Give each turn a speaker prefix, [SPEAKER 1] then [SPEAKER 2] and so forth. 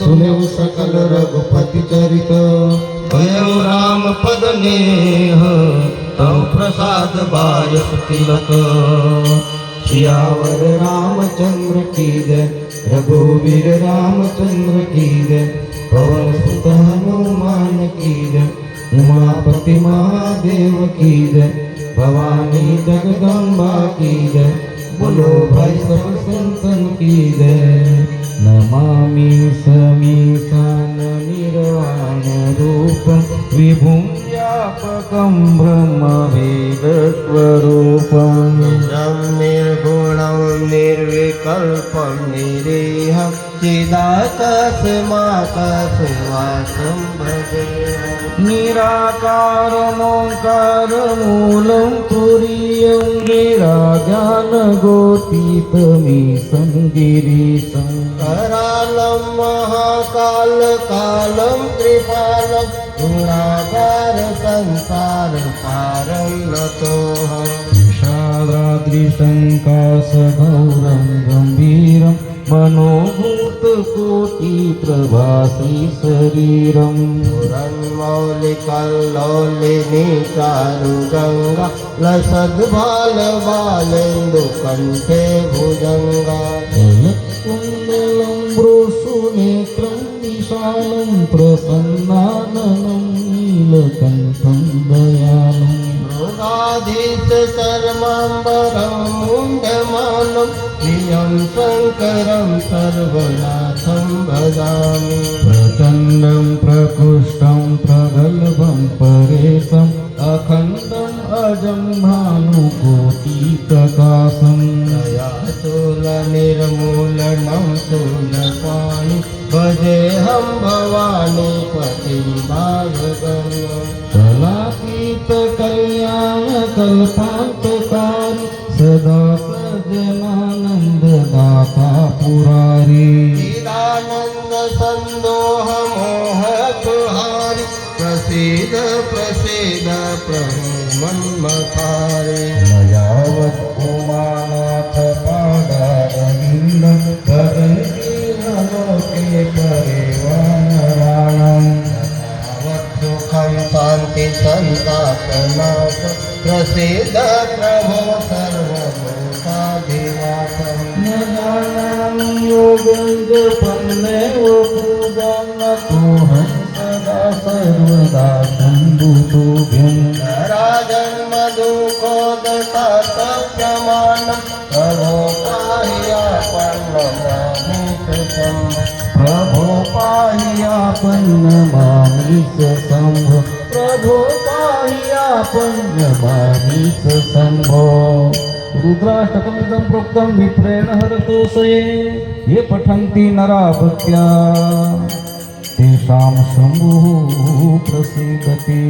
[SPEAKER 1] सुनेऊ सकल रघुपति चरित भयउ राम पद नेह तव प्रसाद बायस तिलक सियावर रामचंद्र की जय रघुवीर रामचंद्र की जय पवन सुत हनुमान की जय उमापति महादेव की जय भवानी जगदम्बा की जय बोलो भाई सब संतन की जय नमामि समीशान निर्वाण रूपं विभुं व्यापकं ब्रह्मवेदस्वरूपं निजं निर्गुणं निर्विकल्पं निरीहं चिदाकाशमाकाशवासं भजेऽहं निराकारमोङ्कारमूलं तुरीयं गिराज्ञानगोतीतमीशं गिरीशं करालं महाकालकालं त्रिपालं गुणागार संसार सारं नतोऽहं विषादाद्रिशङ्कासगौरं गम्भीरं मनोभूतकोटिप्रभासी शरीरं पुरन्मौलिकल्लोलिनी चारुगङ्गा लसद्बालबालेन्दुकण्ठे भुजङ्गा कुण्डलं भ्रूसुनेत्रं विशालं प्रसन्नाननं नीलकण्ठं दयालं मृगाधीशचर्माम्बरं मुण्डमानं प्रियं शङ्करं सर्वनाथं भजामि प्रचण्डं प्रकृष्टं प्रगल्भं परेशम् अखण्डम् अजं भानुकोटिप्रकाशं दयाशूलनिर्मूलनं शूलपाणि भजेऽहं भवानी पतिं भागगम्यं कलातीतकल्याणकल्पान्तकारी सदा सज्जनानन्ददाता पुरारी चिदानन्दसन्दोहमोहकुहारि प्रसीद प्रसीद प्रभो मन्मथारे यावत् उमानाथ पादारविन्दं भजन्ति नलोके परिवानराणं यावत् सुखं शान्ति सन्तापनाश प्रसीद प्रभो सर्वभूताधिवासं न जानामि योगं जपन्नेव पूजां न तोऽहं सदा सर्वदा शम्भुतुभ्यं राजन्मदुःखोदतातप्रमाणं प्रभो पाह्यापन्नमामीश शम्भो प्रभो पाह्यापन्नमामीश शम्भो रुद्राष्टकमिदं प्रोक्तं विप्रेण हरतोषये ये पठन्ति नरा भक्त्या तेषां शम्भुः प्रसीदति।